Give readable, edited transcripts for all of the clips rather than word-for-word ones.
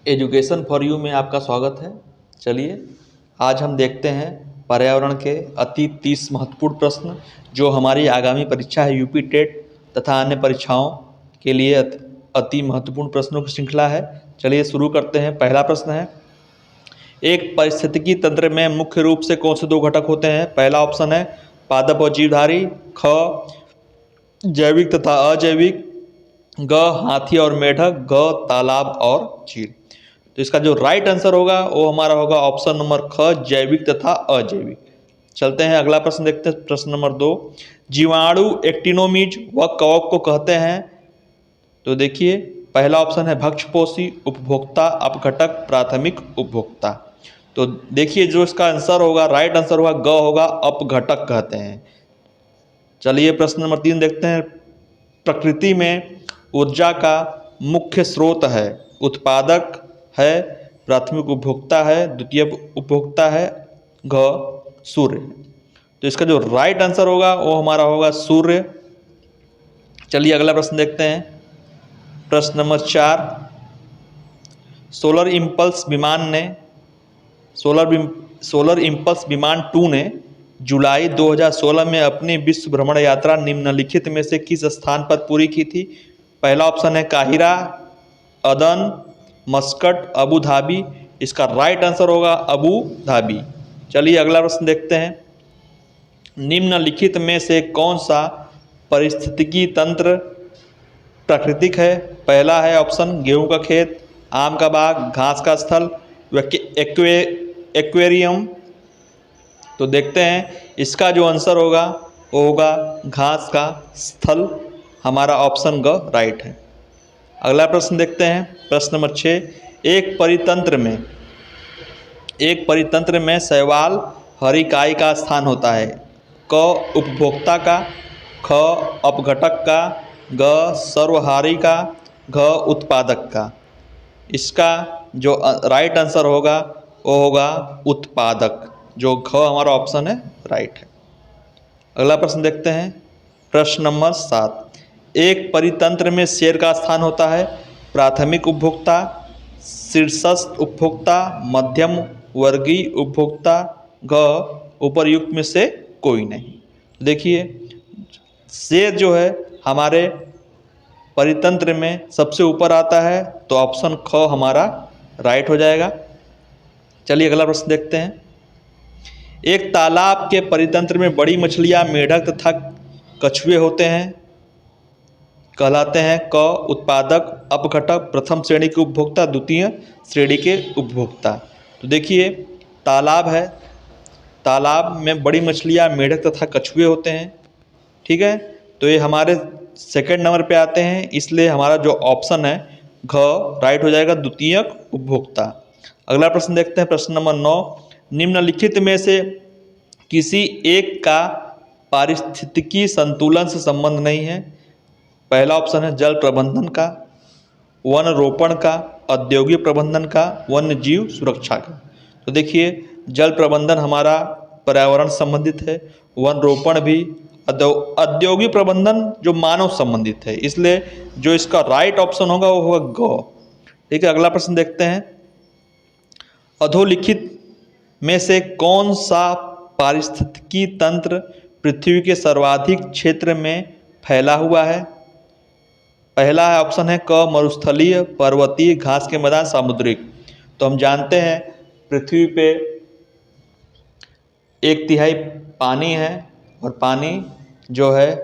Education for you में आपका स्वागत है। चलिए आज हम देखते हैं पर्यावरण के अति 30 महत्वपूर्ण प्रश्न जो हमारी आगामी परीक्षा है यूपी टेट तथा अन्य परीक्षाओं के लिए अति महत्वपूर्ण प्रश्नों की श्रृंखला है। चलिए शुरू करते हैं। पहला प्रश्न है, एक पारिस्थितिकी तंत्र में मुख्य रूप से कौन से दो घटक होते हैं? पहला ऑप्शन है पादप और जीवधारी, ख जैविक तथा अजैविक, ग हाथी और मेढक, ग तालाब और झील। तो इसका जो राइट आंसर होगा वो हमारा होगा ऑप्शन नंबर ख, जैविक तथा अजैविक। चलते हैं अगला प्रश्न देखते हैं। प्रश्न नंबर 2, जीवाणु एक्टिनोमीज व कवक को कहते हैं? तो देखिए पहला ऑप्शन है भक्षपोषी, उपभोक्ता, अपघटक, प्राथमिक उपभोक्ता। तो देखिए जो इसका आंसर होगा, राइट आंसर होगा ग होगा, अपघटक कहते हैं। चलिए प्रश्न नंबर 3 देखते हैं। प्रकृति में ऊर्जा का मुख्य स्रोत है? उत्पादक है, प्राथमिक उपभोक्ता है, द्वितीय उपभोक्ता है, घ सूर्य। तो इसका जो राइट आंसर होगा वो हमारा होगा सूर्य। चलिए अगला प्रश्न देखते हैं। प्रश्न नंबर 4, सोलर इम्पल्स विमान 2 ने जुलाई 2016 में अपनी विश्व भ्रमण यात्रा निम्नलिखित में से किस स्थान पर पूरी की थी? पहला ऑप्शन है काहिरा, अदन, मस्कट, अबू धाबी। इसका राइट आंसर होगा अबू धाबी। चलिए अगला प्रश्न देखते हैं। निम्नलिखित में से कौन सा पारिस्थितिकी तंत्र प्राकृतिक है? पहला है ऑप्शन गेहूं का खेत, आम का बाग, घास का स्थल, एक्वेरियम। तो देखते हैं इसका जो आंसर होगा वो होगा घास का स्थल। हमारा ऑप्शन ग राइट है। अगला प्रश्न देखते हैं। प्रश्न नंबर 6, एक परितंत्र में शैवाल हर इकाई का स्थान होता है? क उपभोक्ता का, ख अपघटक का, ग सर्वहारी का, घ उत्पादक का। इसका जो राइट आंसर होगा वो होगा उत्पादक, जो ख हमारा ऑप्शन है राइट है। अगला प्रश्न देखते हैं। प्रश्न नंबर 7, एक परितंत्र में शेर का स्थान होता है? प्राथमिक उपभोक्ता, शीर्षस्थ उपभोक्ता, मध्यम वर्गीय उपभोक्ता, घ उपर्युक्त में से कोई नहीं। देखिए शेर जो है हमारे परितंत्र में सबसे ऊपर आता है, तो ऑप्शन ख हमारा राइट हो जाएगा। चलिए अगला प्रश्न देखते हैं। एक तालाब के परितंत्र में बड़ी मछलियां मेढक तथा कछुए होते हैं, कहलाते हैं क उत्पादक, अपघटक, प्रथम श्रेणी के उपभोक्ता, द्वितीय श्रेणी के उपभोक्ता। तो देखिए तालाब है, तालाब में बड़ी मछलियां मेढक तथा कछुए होते हैं, ठीक है। तो ये हमारे सेकंड नंबर पे आते हैं, इसलिए हमारा जो ऑप्शन है घ राइट हो जाएगा, द्वितीयक उपभोक्ता। अगला प्रश्न देखते हैं। प्रश्न नंबर 9, निम्नलिखित में से किसी एक का पारिस्थितिकी संतुलन से संबंध नहीं है? पहला ऑप्शन है जल प्रबंधन का, वन रोपण का, औद्योगिक प्रबंधन का, वन्य जीव सुरक्षा का। तो देखिए जल प्रबंधन हमारा पर्यावरण संबंधित है, वन रोपण भी, औद्योगिक प्रबंधन जो मानव संबंधित है, इसलिए जो इसका राइट ऑप्शन होगा वो होगा ग। ठीक है। अगला प्रश्न देखते हैं। अधोलिखित में से कौन सा पारिस्थितिकी तंत्र पृथ्वी के सर्वाधिक क्षेत्र में फैला हुआ है? पहला है ऑप्शन है क मरुस्थलीय, पर्वतीय, घास के मैदान, सामुद्रिक। तो हम जानते हैं पृथ्वी पे 1/3 पानी है और पानी जो है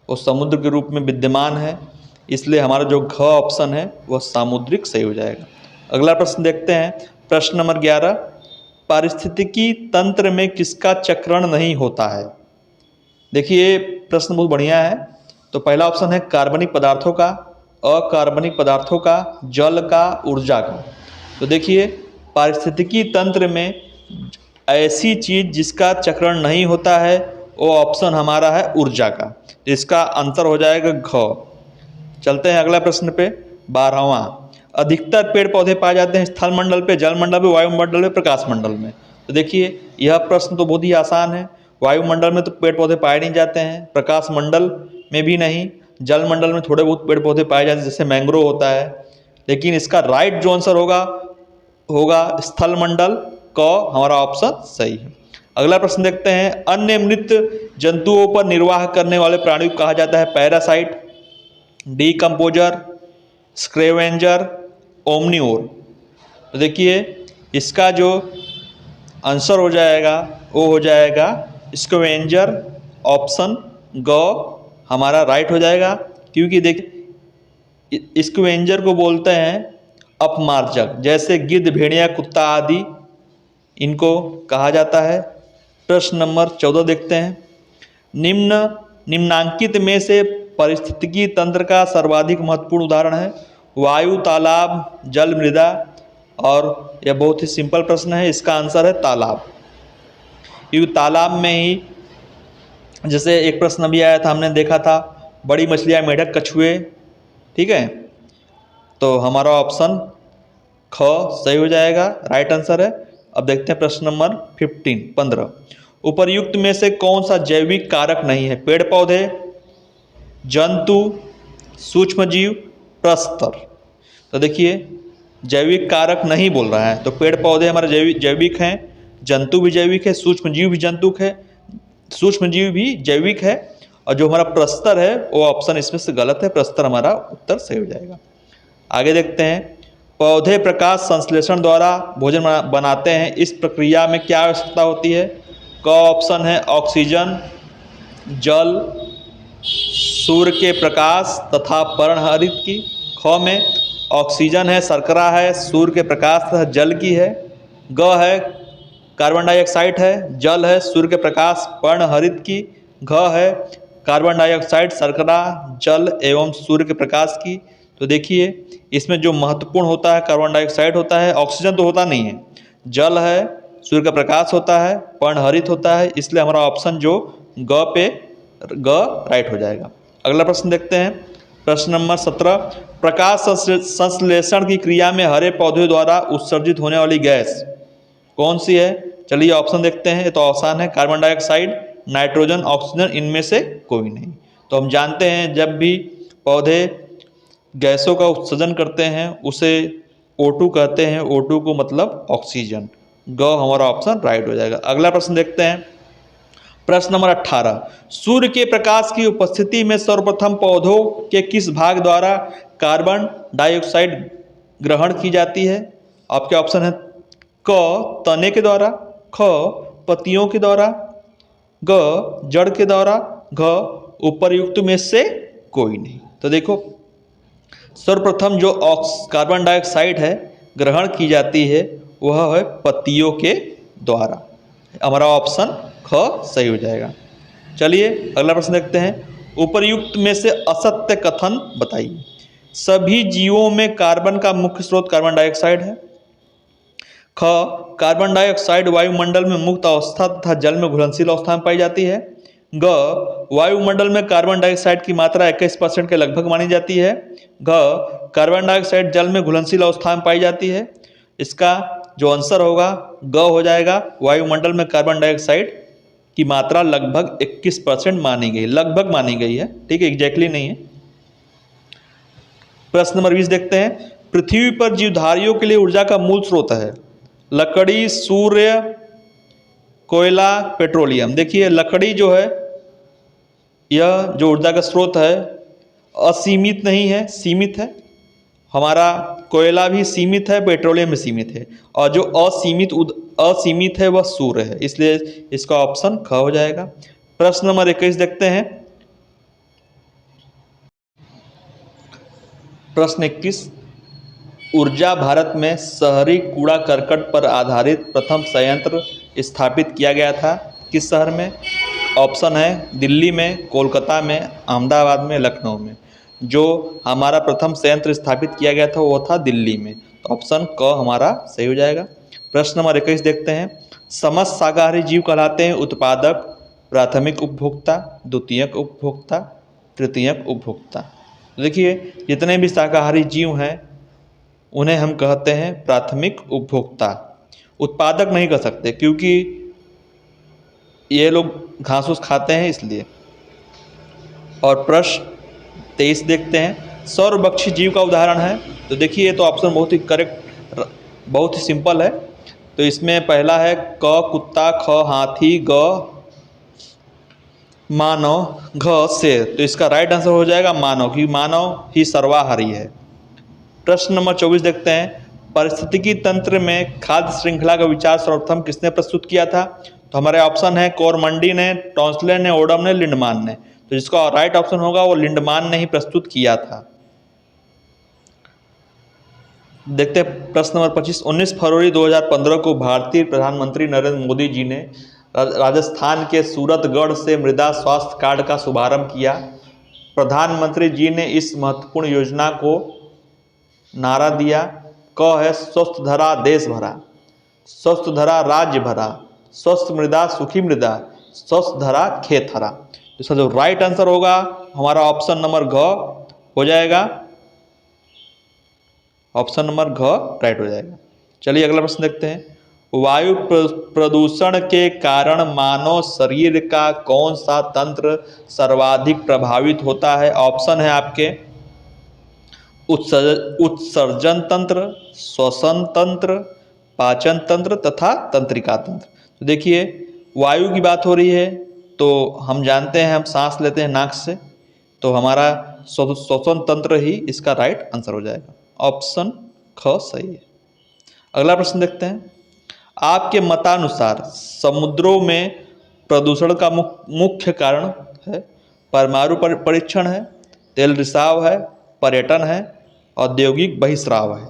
वो समुद्र के रूप में विद्यमान है, इसलिए हमारा जो घ ऑप्शन है वह सामुद्रिक सही हो जाएगा। अगला प्रश्न देखते हैं। प्रश्न नंबर 11, पारिस्थितिकी तंत्र में किसका चक्रण नहीं होता है? देखिए प्रश्न बहुत बढ़िया है। तो पहला ऑप्शन है कार्बनिक पदार्थों का, अकार्बनिक पदार्थों का, जल का, ऊर्जा का। तो देखिए पारिस्थितिकी तंत्र में ऐसी चीज जिसका चक्रण नहीं होता है वो ऑप्शन हमारा है ऊर्जा का, इसका आंसर हो जाएगा घ। चलते हैं अगला प्रश्न पे। 12वां, अधिकतर पेड़ पौधे पाए जाते हैं स्थल मंडल पे, जल मंडल पे, वायुमंडल में, प्रकाश मंडल में। तो देखिए यह प्रश्न तो बहुत ही आसान है। वायुमंडल में तो पेड़ पौधे पाए नहीं जाते हैं, प्रकाश मंडल में भी नहीं, जल मंडल में थोड़े बहुत पेड़ पौधे पाए जाते हैं, जैसे मैंग्रोव होता है, लेकिन इसका राइट जो आंसर होगा होगा स्थलमंडल। क हमारा ऑप्शन सही है। अगला प्रश्न देखते हैं, अन्य मृत जंतुओं पर निर्वाह करने वाले प्राणी को कहा जाता है पैरासाइट, डीकम्पोजर, स्क्रेवेंजर, ओमनीओर। तो देखिए इसका जो आंसर हो जाएगा वो हो जाएगा स्क्वेंजर, ऑप्शन ग हमारा राइट हो जाएगा। क्योंकि देखिए स्क्वेंजर को बोलते हैं अपमार्जक, जैसे गिद्ध, भेड़िया, कुत्ता आदि इनको कहा जाता है। प्रश्न नंबर 14 देखते हैं, निम्नांकित में से पारिस्थितिकी तंत्र का सर्वाधिक महत्वपूर्ण उदाहरण है। वायु, तालाब, जल, मृदा। और यह बहुत ही सिंपल प्रश्न है, इसका आंसर है तालाब। क्योंकि तालाब में ही, जैसे एक प्रश्न अभी आया था, हमने देखा था बड़ी मछलियाँ, मेढक, कछुए, ठीक है, तो हमारा ऑप्शन ख सही हो जाएगा, राइट आंसर है। अब देखते हैं प्रश्न नंबर 15। उपर्युक्त में से कौन सा जैविक कारक नहीं है? पेड़ पौधे, जंतु, सूक्ष्मजीव, प्रस्तर। तो देखिए जैविक कारक नहीं बोल रहा है, तो पेड़ पौधे हमारे जैविक हैं, जंतु भी जैविक है, सूक्ष्मजीव भी जैविक है, और जो हमारा प्रस्तर है वो ऑप्शन इसमें से गलत है, प्रस्तर हमारा उत्तर सही हो जाएगा। आगे देखते हैं, पौधे प्रकाश संश्लेषण द्वारा भोजन बनाते हैं, इस प्रक्रिया में क्या आवश्यकता होती है? क ऑप्शन है ऑक्सीजन, जल, सूर्य के प्रकाश तथा पर्णहरित की। ख में ऑक्सीजन है, शर्करा है, सूर्य के प्रकाश तथा जल की है। ग है कार्बन डाइऑक्साइड है, जल है, सूर्य के प्रकाश, पर्णहरित की। घ है कार्बन डाइऑक्साइड, शर्करा, जल एवं सूर्य के प्रकाश की। तो देखिए इसमें जो महत्वपूर्ण होता है कार्बन डाइऑक्साइड होता है, ऑक्सीजन तो होता नहीं है, जल है, सूर्य का प्रकाश होता है, पर्णहरित होता है, इसलिए हमारा ऑप्शन जो ग राइट हो जाएगा। अगला प्रश्न देखते हैं, प्रश्न नंबर 17, प्रकाश संश्लेषण की क्रिया में हरे पौधे द्वारा उत्सर्जित होने वाली गैस कौन सी है? चलिए ऑप्शन देखते हैं, ये तो आसान है, कार्बन डाइऑक्साइड, नाइट्रोजन, ऑक्सीजन, इनमें से कोई नहीं। तो हम जानते हैं जब भी पौधे गैसों का उत्सर्जन करते हैं उसे O2 कहते हैं, O2 को मतलब ऑक्सीजन। ग हमारा ऑप्शन राइट हो जाएगा। अगला प्रश्न देखते हैं, प्रश्न नंबर 18, सूर्य के प्रकाश की उपस्थिति में सर्वप्रथम पौधों के किस भाग द्वारा कार्बन डाइऑक्साइड ग्रहण की जाती है? आपके ऑप्शन है क तने के द्वारा, ख पत्तियों के द्वारा, ग जड़ के द्वारा, घ उपर्युक्त में से कोई नहीं। तो देखो सर्वप्रथम जो कार्बन डाइऑक्साइड है ग्रहण की जाती है वह है पत्तियों के द्वारा, हमारा ऑप्शन ख सही हो जाएगा। चलिए अगला प्रश्न देखते हैं, उपर्युक्त में से असत्य कथन बताइए। सभी जीवों में कार्बन का मुख्य स्रोत कार्बन डाइऑक्साइड है। ख कार्बन डाइऑक्साइड वायुमंडल में मुक्त अवस्था तथा जल में घुलनशील अवस्था में पाई जाती है। ग वायुमंडल में कार्बन डाइऑक्साइड की मात्रा 21% के लगभग मानी जाती है। घ कार्बन डाइऑक्साइड जल में घुलनशील अवस्था में पाई जाती है। इसका जो आंसर होगा ग हो जाएगा, वायुमंडल में कार्बन डाइऑक्साइड की मात्रा लगभग 21% मानी गई, लगभग मानी गई है, ठीक है, एग्जैक्टली नहीं है। प्रश्न नंबर 20 देखते हैं, पृथ्वी पर जीवधारियों के लिए ऊर्जा का मूल स्रोत है लकड़ी, सूर्य, कोयला, पेट्रोलियम। देखिए लकड़ी जो है यह जो ऊर्जा का स्रोत है असीमित नहीं है, सीमित है। हमारा कोयला भी सीमित है, पेट्रोलियम भी सीमित है, और जो असीमित है वह सूर्य है, इसलिए इसका ऑप्शन ख हो जाएगा। प्रश्न नंबर 21 देखते हैं, प्रश्न 21, ऊर्जा भारत में शहरी कूड़ा करकट पर आधारित प्रथम संयंत्र स्थापित किया गया था, किस शहर में? ऑप्शन है दिल्ली में, कोलकाता में, अहमदाबाद में, लखनऊ में। जो हमारा प्रथम संयंत्र स्थापित किया गया था वो था दिल्ली में, तो ऑप्शन क हमारा सही हो जाएगा। प्रश्न नंबर 21 देखते हैं, समस्त शाकाहारी जीव कहलाते हैं उत्पादक, प्राथमिक उपभोक्ता, द्वितीयक उपभोक्ता, तृतीयक उपभोक्ता। देखिए जितने भी शाकाहारी जीव हैं उन्हें हम कहते हैं प्राथमिक उपभोक्ता। उत्पादक नहीं कह सकते क्योंकि ये लोग घास फूस खाते हैं इसलिए। और प्रश्न 23 देखते हैं, सर्वभक्षी जीव का उदाहरण है तो देखिए ये तो ऑप्शन बहुत ही करेक्ट, बहुत ही सिंपल है। तो इसमें पहला है क कुत्ता, ख हाथी, ग मानव, घ शेर। तो इसका राइट आंसर हो जाएगा मानव, क्योंकि मानव ही सर्वाहारी है। प्रश्न नंबर 24 देखते हैं। पारिस्थितिकी तंत्र में खाद्य श्रृंखला का विचार सर्वप्रथम किसने प्रस्तुत किया था? तो हमारे ऑप्शन है कोरमंडी ने, टॉन्सले ने, ओडम ने, लिंडमान ने। तो जिसका राइट ऑप्शन होगा वो लिंडमान ने ही प्रस्तुत किया था। देखते हैं प्रश्न नंबर 25। 19 फरवरी 2015 को भारतीय प्रधानमंत्री नरेंद्र मोदी जी ने राजस्थान के सूरतगढ़ से मृदा स्वास्थ्य कार्ड का शुभारंभ किया। प्रधानमंत्री जी ने इस महत्वपूर्ण योजना को नारा दिया। क है स्वस्थ धरा देश भरा, स्वस्थ धरा राज्य भरा, स्वस्थ मृदा सुखी मृदा, स्वस्थ धरा खेत हरा। इसका जो राइट आंसर होगा हमारा ऑप्शन नंबर घ हो जाएगा। ऑप्शन नंबर घ राइट हो जाएगा। चलिए अगला प्रश्न देखते हैं। वायु प्रदूषण के कारण मानव शरीर का कौन सा तंत्र सर्वाधिक प्रभावित होता है? ऑप्शन है आपके उत्सर्जन तंत्र, श्वसन तंत्र, पाचन तंत्र तथा तंत्रिका तंत्र। तो देखिए वायु की बात हो रही है तो हम जानते हैं हम सांस लेते हैं नाक से, तो हमारा श्वसन तंत्र ही इसका राइट आंसर हो जाएगा। ऑप्शन ख सही है। अगला प्रश्न देखते हैं। आपके मतानुसार समुद्रों में प्रदूषण का मुख्य कारण है? परमाणु परीक्षण है, तेल रिसाव है, पर्यटन है, औद्योगिक बहिस्राव है।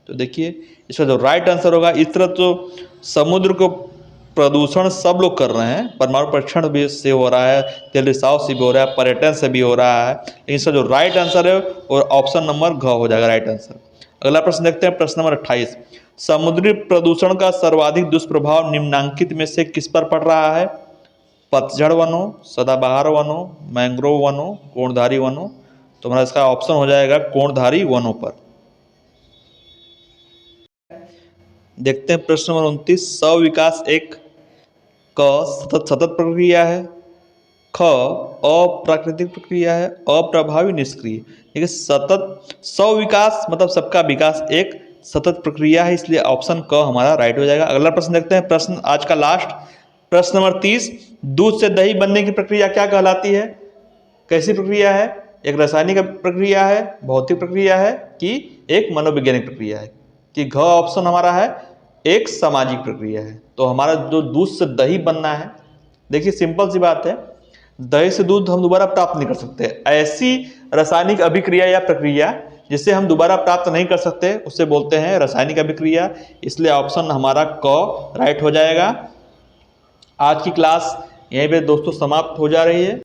तो देखिए इसका जो राइट आंसर होगा, इस तरह तो समुद्र को प्रदूषण सब लोग कर रहे हैं, परमाणु परीक्षण भी से हो रहा है, तेल रिसाव से भी हो रहा है, पर्यटन से भी हो रहा है, लेकिन इसका जो राइट आंसर है और ऑप्शन नंबर घ हो जाएगा राइट आंसर। अगला प्रश्न देखते हैं प्रश्न नंबर 28। समुद्री प्रदूषण का सर्वाधिक दुष्प्रभाव निम्नांकित में से किस पर पड़ रहा है? पतझड़ वनों, सदाबहार वनों, मैंग्रोव वनों, कोणधारी वनों। तो हमारा इसका ऑप्शन हो जाएगा कोणधारी वनों पर। देखते हैं प्रश्न नंबर 29। सविकास एक क सतत प्रक्रिया है, ख अप्राकृतिक प्रक्रिया है, अप्रभावी निष्क्रिय। देखिए सतत सविकास मतलब सबका विकास एक सतत प्रक्रिया है, इसलिए ऑप्शन क हमारा राइट हो जाएगा। अगला प्रश्न देखते हैं, प्रश्न आज का लास्ट प्रश्न नंबर 30। दूध से दही बनने की प्रक्रिया क्या कहलाती है? कैसी प्रक्रिया है? एक रासायनिक प्रक्रिया है, भौतिक प्रक्रिया है कि एक मनोवैज्ञानिक प्रक्रिया है? कि घ ऑप्शन हमारा है एक सामाजिक प्रक्रिया है। तो हमारा जो दूध से दही बनना है, देखिए सिंपल सी बात है, दही से दूध हम दोबारा प्राप्त नहीं कर सकते। ऐसी रासायनिक अभिक्रिया या प्रक्रिया जिसे हम दोबारा प्राप्त नहीं कर सकते उसे बोलते हैं रासायनिक अभिक्रिया, इसलिए ऑप्शन हमारा क राइट हो जाएगा। आज की क्लास यहीं पे दोस्तों समाप्त हो जा रही है।